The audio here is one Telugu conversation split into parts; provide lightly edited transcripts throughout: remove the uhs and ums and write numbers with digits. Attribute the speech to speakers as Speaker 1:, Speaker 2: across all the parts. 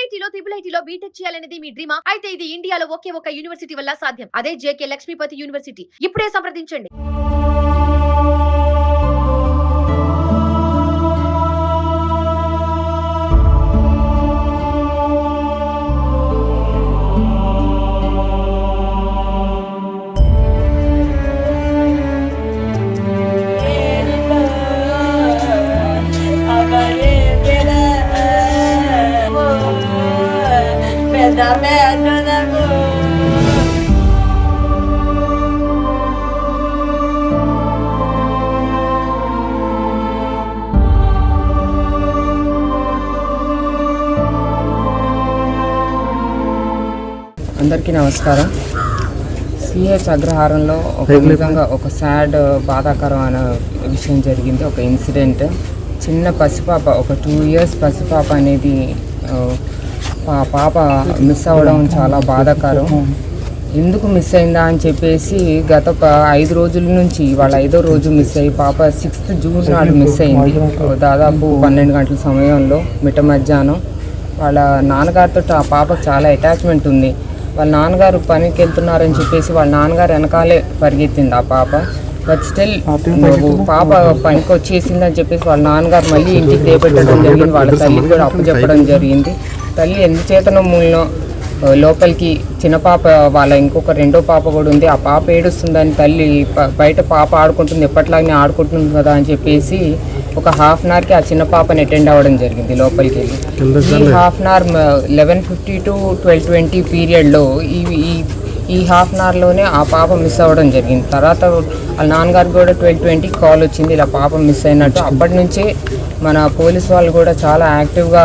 Speaker 1: ఐఐటీలో IIITలో బీటెక్ చేయాలనేది మీ డ్రీమా? అయితే ఇది ఇండియాలో ఒకే ఒక యూనివర్సిటీ వల్ల సాధ్యం. అదే జేకే లక్ష్మీపతి యూనివర్సిటీ. ఇప్పుడే సంప్రదించండి.
Speaker 2: అందరికీ నమస్కారం. సిహెచ్ అగ్రహారంలో నిజంగా ఒక సాడ్ బాధాకరమైన విషయం జరిగింది. ఒక ఇన్సిడెంట్. చిన్న పసిపాప, ఒక 2 years పసిపాప అనేది పాప మిస్ అవ్వడం చాలా బాధాకరం. ఎందుకు మిస్ అయిందా అని చెప్పేసి గత 5 రోజుల నుంచి వాళ్ళ 5వ రోజు మిస్ అయ్యి పాప 6th June నాడు మిస్ అయింది. దాదాపు 12 గంటల సమయంలో మిట్ట మధ్యాహ్నం. వాళ్ళ నాన్నగారితో ఆ పాపకు చాలా అటాచ్మెంట్ ఉంది. వాళ్ళ నాన్నగారు పనికి వెళ్తున్నారని చెప్పేసి వాళ్ళ నాన్నగారు వెనకాలే పరిగెత్తింది ఆ పాప. బట్ స్టిల్ పాప పనికి వచ్చేసిందని చెప్పేసి వాళ్ళ నాన్నగారు మళ్ళీ ఇంటికి చేపెట్టడం జరిగింది. వాళ్ళ తల్లికి కూడా అప్పు చెప్పడం జరిగింది. తల్లి ఎందుచేతనో మూలనో లోపలికి చిన్న పాప, వాళ్ళ ఇంకొక 2వ పాప కూడా ఉంది, ఆ పాప ఏడుస్తుందని తల్లి బయట పాప ఆడుకుంటుంది, ఎప్పటిలాగానే ఆడుకుంటుంది కదా అని చెప్పేసి ఒక 1/2 an hourకి ఆ చిన్న పాపని అటెండ్ అవ్వడం జరిగింది లోపలికి వెళ్ళి. ఈ 1/2 an hour 11:50 to 12:20 పీరియడ్లో ఈ 1/2 an hourలోనే ఆ పాప మిస్ అవ్వడం జరిగింది. తర్వాత వాళ్ళ నాన్నగారికి కూడా 12:20 కాల్ వచ్చింది, ఇలా పాప మిస్ అయినట్టు. అప్పటి నుంచే మన పోలీస్ వాళ్ళు కూడా చాలా యాక్టివ్గా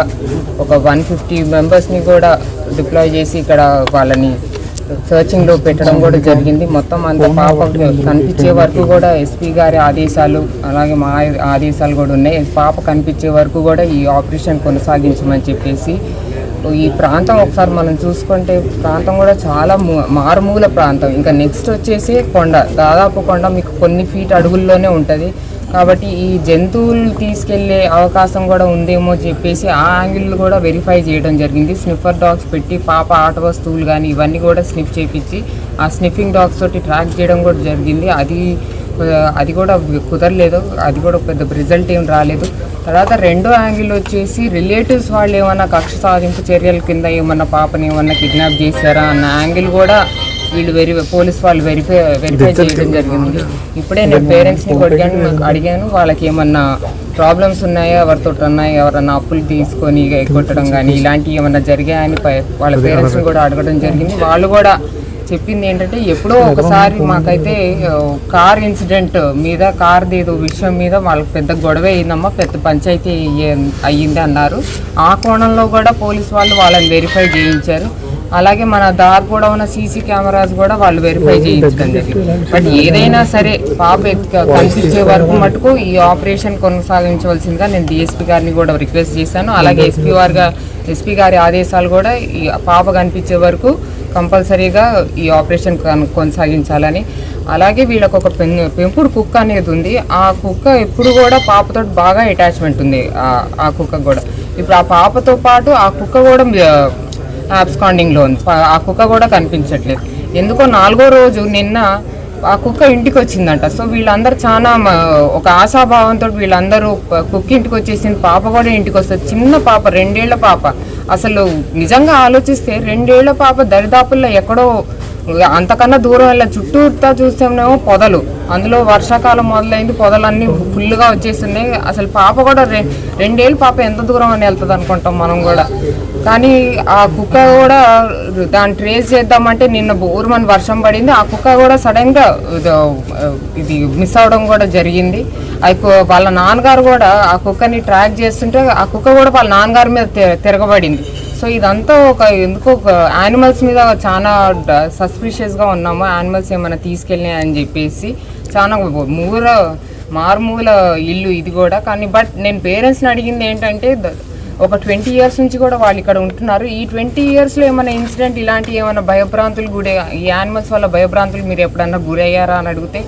Speaker 2: ఒక 150 మెంబర్స్ని కూడా డిప్లాయ్ చేసి ఇక్కడ వాళ్ళని సర్చింగ్లో పెట్టడం కూడా జరిగింది. మొత్తం అంత పాప కనిపించే వరకు కూడా ఎస్పీ గారి ఆదేశాలు అలాగే మా ఆదేశాలు కూడా ఉన్నాయి. పాప కనిపించే వరకు కూడా ఈ ఆపరేషన్ కొనసాగించమని చెప్పేసి. ఈ ప్రాంతం ఒకసారి మనం చూసుకుంటే ప్రాంతం కూడా చాలా మారుమూల ప్రాంతం. ఇంకా నెక్స్ట్ వచ్చేసి కొండ, దాదాపు కొండ మీకు కొన్ని ఫీట్ అడుగుల్లోనే ఉంటుంది. కాబట్టి ఈ జంతువులు తీసుకెళ్లే అవకాశం కూడా ఉందేమో చెప్పేసి ఆ యాంగిల్ కూడా వెరిఫై చేయడం జరిగింది. స్నిఫర్ డాగ్స్ పెట్టి పాప ఆట వస్తువులు కానీ ఇవన్నీ కూడా స్నిఫ్ చేయించి ఆ స్నిఫింగ్ డాగ్స్ తోటి ట్రాక్ చేయడం కూడా జరిగింది. అది కూడా కుదరలేదు, అది కూడా పెద్ద రిజల్ట్ ఏం రాలేదు. తర్వాత 2వ యాంగిల్ వచ్చేసి రిలేటివ్స్ వాళ్ళు ఏమన్నా కక్ష సాధింపు చర్యల కింద ఏమన్నా పాపని ఏమన్నా కిడ్నాప్ చేశారా అన్న యాంగిల్ కూడా వీళ్ళు పోలీస్ వాళ్ళు వెరిఫై చేయడం జరిగింది. ఇప్పుడే నేను పేరెంట్స్ని అడిగాను వాళ్ళకి ఏమన్నా ప్రాబ్లమ్స్ ఉన్నాయా, ఎవరితో ఉన్నాయా, ఎవరన్నా అప్పులు తీసుకొని కొట్టడం కానీ ఇలాంటివి ఏమన్నా జరిగాయని వాళ్ళ పేరెంట్స్ని కూడా అడగడం జరిగింది. వాళ్ళు కూడా చెప్పింది ఏంటంటే ఎప్పుడో ఒకసారి మాకైతే కార్ ఇన్సిడెంట్ మీద, కార్ది ఏదో విషయం మీద వాళ్ళకి పెద్ద గొడవ అయిందమ్మా, పెద్ద పంచాయతీ అయ్యింది అన్నారు. ఆ కోణంలో కూడా పోలీస్ వాళ్ళు వాళ్ళని వెరిఫై చేయించారు. అలాగే మన దారి కూడా ఉన్న సీసీ కెమెరాస్ కూడా వాళ్ళు వెరిఫై చేయించడం జరిగింది. బట్ ఏదైనా సరే పాప కనిపించే వరకు మటుకు ఈ ఆపరేషన్ కొనసాగించవలసిందిగా నేను డిఎస్పీ గారిని కూడా రిక్వెస్ట్ చేశాను. అలాగే ఎస్పీ గారి ఆదేశాలు కూడా ఈ పాప కనిపించే వరకు కంపల్సరీగా ఈ ఆపరేషన్ కొనసాగించాలని. అలాగే వీళ్ళకి ఒక పెంపుడు కుక్క అనేది ఉంది. ఆ కుక్క ఎప్పుడు కూడా పాపతో బాగా అటాచ్మెంట్ ఉంది. ఆ కుక్క కూడా ఇప్పుడు ఆ పాపతో పాటు ఆ కుక్క కూడా అబ్స్కాండింగ్లో ఉంది. ఆ కుక్క కూడా కనిపించట్లేదు. ఎందుకో 4వ రోజు నిన్న ఆ కుక్క ఇంటికి వచ్చిందంట. సో వీళ్ళందరూ చాలా ఒక ఆశాభావంతో వీళ్ళందరూ కుక్క ఇంటికి వచ్చేసింది, పాప కూడా ఇంటికి వస్తుంది. చిన్న పాప, 2 ఏళ్ల పాప. అసలు నిజంగా ఆలోచిస్తే 2 ఏళ్ల పాప దరిదాపుల్లో ఎక్కడో అంతకన్నా దూరం వెళ్ళ చుట్టూతా చూస్తేనేమో పొదలు, అందులో వర్షాకాలం మొదలైంది, పొదలన్నీ ఫుల్గా వచ్చేస్తున్నాయి. అసలు పాప కూడా 2 ఏళ్ళ పాప ఎంత దూరం అని వెళ్తుంది అనుకుంటాం మనం కూడా. కానీ ఆ కుక్క కూడా దాన్ని ట్రేస్ చేద్దామంటే నిన్న బోర్మని వర్షం పడింది. ఆ కుక్క కూడా సడన్గా ఇది మిస్ అవడం కూడా జరిగింది. వాళ్ళ నాన్నగారు కూడా ఆ కుక్కని ట్రాక్ చేస్తుంటే ఆ కుక్క కూడా వాళ్ళ నాన్నగారి మీద తిరగబడింది. సో ఇదంతా ఎందుకో యానిమల్స్ మీద చాలా సస్పిషియస్గా ఉన్నాము, యానిమల్స్ ఏమైనా తీసుకెళ్ళినాయి అని చెప్పేసి. చాలా మారుమూల ఇల్లు ఇది కూడా. కానీ బట్ నేను పేరెంట్స్ని అడిగింది ఏంటంటే ఒక 20 years నుంచి కూడా వాళ్ళు ఇక్కడ ఉంటున్నారు. ఈ 20 yearsలో ఏమైనా ఇన్సిడెంట్ ఇలాంటి ఏమైనా భయభ్రాంతులు ఈ యానిమల్స్ వల్ల భయభ్రాంతులు మీరు ఎప్పుడన్నా గురయ్యారా అని అడిగితే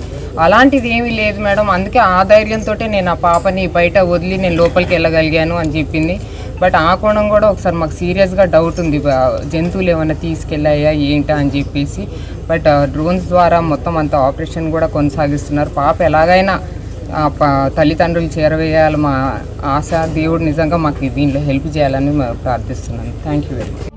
Speaker 2: అలాంటిది ఏమీ లేదు మేడం, అందుకే ఆ ధైర్యంతో నేను ఆ పాపని బయట వదిలి నేను లోపలికి వెళ్ళగలిగాను అని చెప్పింది. బట్ ఆ కోణం కూడా ఒకసారి మాకు సీరియస్గా డౌట్ ఉంది, జంతువులు ఏమైనా తీసుకెళ్ళాయా ఏంటా అని చెప్పేసి. బట్ డ్రోన్స్ ద్వారా మొత్తం అంత ఆపరేషన్ కూడా కొనసాగిస్తున్నారు. పాప ఎలాగైనా తల్లిదండ్రులు చేరవేయాలి మా ఆశ. దేవుడు నిజంగా మాకు దీనిలో హెల్ప్ చేయాలని ప్రార్థిస్తున్నాను. Thank you very much.